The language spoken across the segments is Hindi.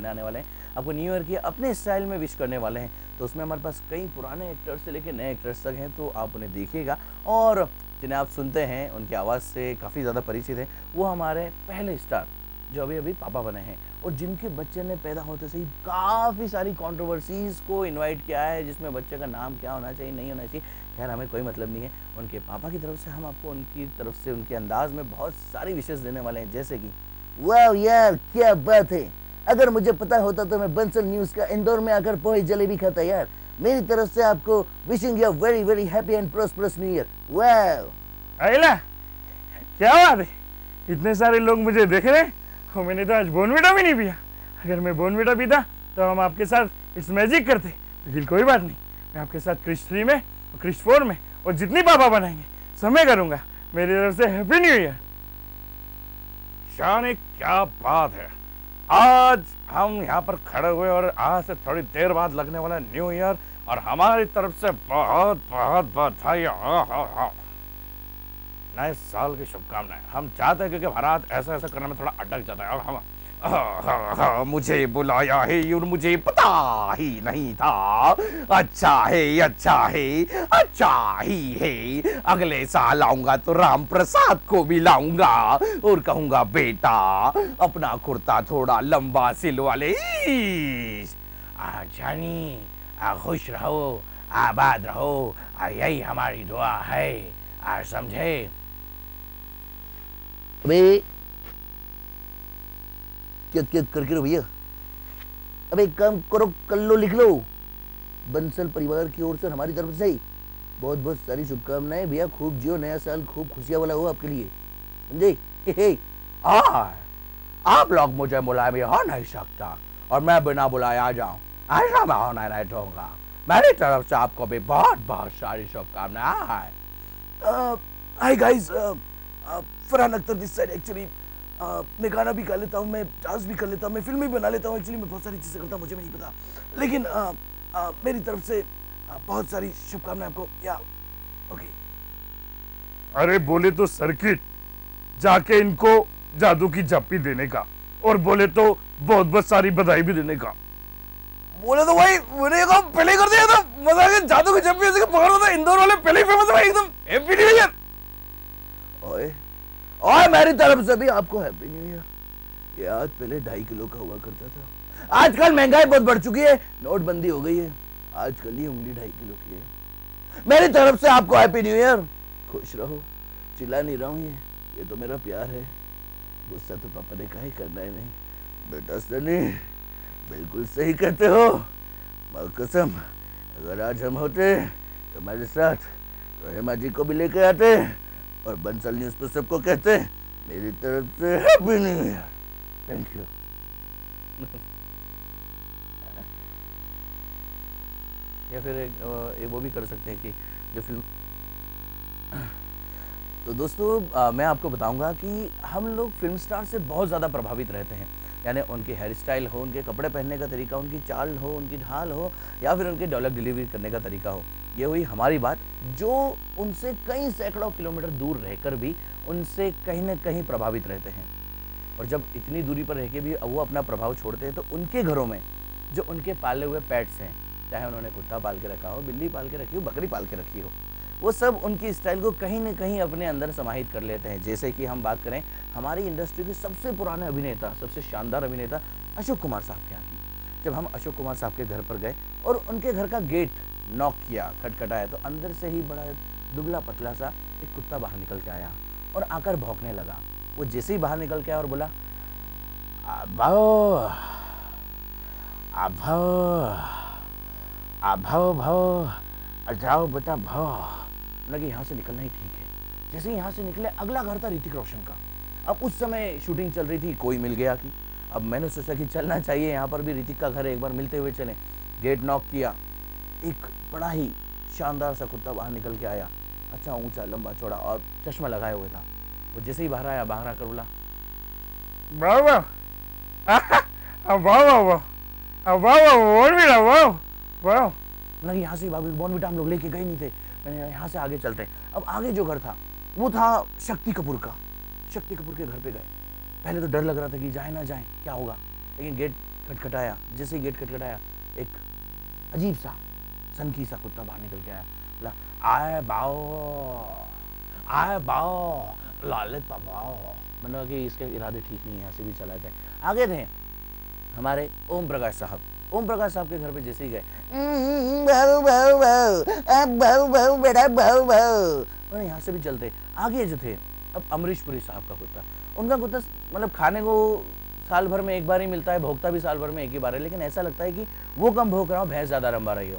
आने वाले हैं, आपको न्यू ईयर की अपने स्टाइल में विश करने वाले हैं। तो उसमें हमारे पास कई पुराने एक्टर्स से लेकर नए एक्टर्स तक हैं, तो आप उन्हें देखिएगा और जिन्हें आप सुनते हैं उनकी आवाज़ से काफ़ी ज़्यादा परिचित हैं, वो हमारे पहले स्टार जो अभी अभी पापा बने हैं और जिनके बच्चे ने पैदा होते से ही काफ़ी सारी कंट्रोवर्सीज़ को इनवाइट किया है, जिसमें बच्चे का नाम क्या होना चाहिए, नहीं होना चाहिए। खैर हमें कोई मतलब नहीं है, उनके पापा की तरफ से हम आपको उनकी तरफ से उनके अंदाज में बहुत सारी विशेष देने वाले हैं, जैसे कि वाह यार क्या बात है, अगर मुझे पता होता तो मैं बंसल न्यूज़ का इंदौर में आकर पोहे जलेबी खाता यार। मेरी तरफ से आपको wishing you very very happy and prosperous new year. वाह अगला क्या बात है, इतने सारे लोग मुझे देख रहे हैं और मैंने तो आज बोर्नविटा भी नहीं पिया। अगर मैं बोर्नविटा पीता तो हम आपके साथ इट्स मैजिक करते, लेकिन कोई बात नहीं, मैं आपके साथ क्रिश 3 में और क्रिश 4 में और जितनी पापा बनाएंगे सब मैं करूँगा। मेरी तरफ से हैप्पी न्यू ईयर। शान क्या बात है, आज हम यहाँ पर खड़े हुए और आज से थोड़ी देर बाद लगने वाला न्यू ईयर और हमारी तरफ से बहुत बहुत बधाई। नए साल की शुभकामनाएं। हम चाहते हैं क्योंकि भारत ऐसा ऐसा करने में थोड़ा अटक जाता है और हम मुझे बुलाया है और मुझे पता ही नहीं था। अच्छा है अच्छा है अच्छा ही है, अगले साल आऊंगा तो राम प्रसाद को भी लाऊंगा और कहूंगा बेटा अपना कुर्ता थोड़ा लंबा सिलवा ले। जानी खुश रहो आबाद रहो, यही हमारी दुआ है, समझे। अबे क्या क्या करके रो भैया, अबे एक काम करो कर लो, लिख लो, बंसल परिवार की ओर से हमारी तरफ से बहुत बहुत सारी शुभकामनाएं भैया, खूब जियो, नया साल खूब खुशियां वाला हो आपके लिए, समझे। आप लोग मुझे बुलाए बिना नहीं सकता और मैं बिना बुलाए आ जाऊं, ऐसा मैं होना नहीं दूंगा। मेरी तरफ से आपको भी बहुत बहुत सारी शुभकामनाएं। Hi guys, Farhan Akhtar this side. Actually मैं गाना भी गा लेता हूँ, मैं डांस भी कर लेता हूँ, मैं फिल्में भी बना लेता हूँ, एक्चुअली मैं बहुत सारी चीज़ें करता हूँ, मुझे भी नहीं पता, लेकिन मेरी तरफ से बहुत सारी शुभकामनाएं आपको। या ओके। अरे बोले तो सर्किट जाके इनको जादू की झप्पी देने का और बोले तो बहुत बहुत सारी बधाई भी देने का। बोले तो भाई मैंने काम पहले कर दिया था, मजा आ गया, जादू की झप्पी ऐसे पकड़ था, इंदौर वाले पहले ही फेमस है भाई एकदम। Happy new year. ओए और मेरी तरफ से भी आपको हैप्पी न्यू ईयर। ये आज पहले 2.5 किलो का हुआ करता था, आजकल महंगाई बहुत बढ़ चुकी है, नोटबंदी हो गई है, आजकल ये उंगली 2.5 किलो की है। मेरी तरफ से आपको हैप्पी न्यू ईयर। खुश रहो, चिल्ला नहीं रहा हूँ, ये तो मेरा प्यार है, गुस्सा तो पापा ने कहा ही करना है नहीं। बेटा सनी बिल्कुल सही कहते हो, माँ कसम, अगर आज हम होते तो हमारे साथ तो हेमा जी को भी लेके आते और बंसल न्यूज़ पर सबको कहते मेरी तरफ से happy new year. Thank you. या फिर एक वो भी कर सकते हैं कि जो फिल्म तो दोस्तों मैं आपको बताऊंगा कि हम लोग फिल्म स्टार से बहुत ज़्यादा प्रभावित रहते हैं, यानी उनकी हेयर स्टाइल हो, उनके कपड़े पहनने का तरीका, उनकी चाल हो, उनकी ढाल हो, या फिर उनके डायलॉग डिलीवरी करने का तरीका हो। ये हुई हमारी बात, जो उनसे कई सैकड़ों किलोमीटर दूर रहकर भी उनसे कहीं ना कहीं प्रभावित रहते हैं। और जब इतनी दूरी पर रह के भी वो अपना प्रभाव छोड़ते हैं तो उनके घरों में जो उनके पाले हुए पेट्स हैं, चाहे उन्होंने कुत्ता पाल के रखा हो, बिल्ली पाल के रखी हो, बकरी पाल के रखी हो, वो सब उनकी स्टाइल को कहीं ना कहीं अपने अंदर समाहित कर लेते हैं। जैसे कि हम बात करें हमारी इंडस्ट्री के सबसे पुराने अभिनेता, सबसे शानदार अभिनेता अशोक कुमार साहब के यहाँ की। जब हम अशोक कुमार साहब के घर पर गए और उनके घर का गेट नॉक किया, खटखटाया, तो अंदर से ही बड़ा दुबला पतला सा एक कुत्ता बाहर निकल के आया और आकर भौंकने लगा। वो जैसे ही बाहर निकल के आया और बोला भाओ भाओ भाओ जाओ बेटा भाओ। लगे यहाँ से निकलना ही ठीक है। जैसे ही यहाँ से निकले, अगला घर था ऋतिक रोशन का। अब उस समय शूटिंग चल रही थी, कोई मिल गया कि अब मैंने सोचा कि चलना चाहिए, यहाँ पर भी ऋतिक का घर एक बार मिलते हुए चले। गेट नॉक किया, एक बड़ा ही शानदार सा कुत्ता बाहर निकल के आया, अच्छा ऊंचा लंबा चौड़ा और चश्मा लगाए हुए था। वो जैसे ही बाहर आया, बाहर आकर बोला लगे यहाँ से बॉर्नविटा हम लोग लेके गए नहीं थे, मैंने यहाँ से आगे चलते हैं। अब आगे जो घर था वो था शक्ति कपूर का। शक्ति कपूर के घर पे गए, पहले तो डर लग रहा था कि जाए ना जाए क्या होगा, लेकिन गेट खटखटाया, जैसे ही गेट खटखटाया एक अजीब सा सनकी सा कुत्ता बाहर निकल के आया, बोला आए बाओ लाले पाओ। मतलब कि इसके इरादे ठीक नहीं है, यहाँ से भी चला जाए। आगे थे हमारे ओम प्रकाश साहब। ओम प्रकाश साहब के घर पे जैसे ही गए, बेटा भाऊ, यहाँ से भी चलते। आगे जो थे अब अमरीश पुरी साहब का कुत्ता, उनका कुत्ता मतलब खाने को साल भर में एक बार ही मिलता है, भोगता भी साल भर में एक ही बार है, लेकिन ऐसा लगता है कि वो कम भोग रहा हो, भैंस ज्यादा रंबा रही हो।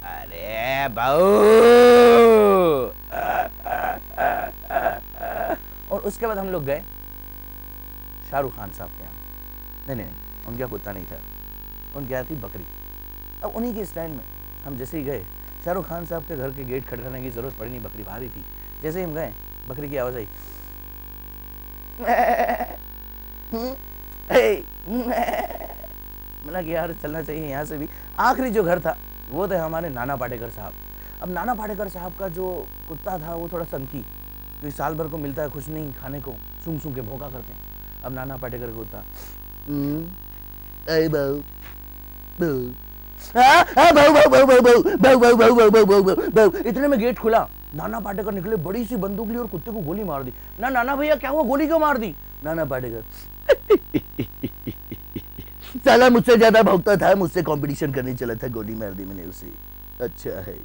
अरे बाऊ। और उसके बाद हम लोग गए शाहरुख खान साहब के यहाँ। नहीं, उनका कुत्ता नहीं था, उनके यहाँ थी बकरी। अब उन्हीं के स्टाइल में हम जैसे ही गए, शाहरुख खान साहब के घर के गेट खटखटाने की जरूरत पड़ी नहीं, बकरी बाहर ही थी। जैसे ही हम गए, बकरी की आवाज आई, मैंने कि यार चलना चाहिए यहाँ से भी। आखिरी जो घर था वो थे हमारे नाना पाटेकर साहब। अब नाना पाटेकर साहब का जो कुत्ता था वो थोड़ा सनकी, क्योंकि साल भर को मिलता है कुछ नहीं खाने को, सूंघ सूंघ के भौंका करते हैं। अब नाना पाटेकर का कुत्ता, इतने में गेट खुला, नाना पाटेकर निकले, बड़ी सी बंदूक ली और कुत्ते को गोली मार दी। ना नाना भैया क्या हुआ, गोली क्यों मार दी? नाना पाटेकर, साला मुझसे ज्यादा भौंकता था, मुझसे कंपटीशन करने चला था, गोली मार दी मैंने उसे। अच्छा है।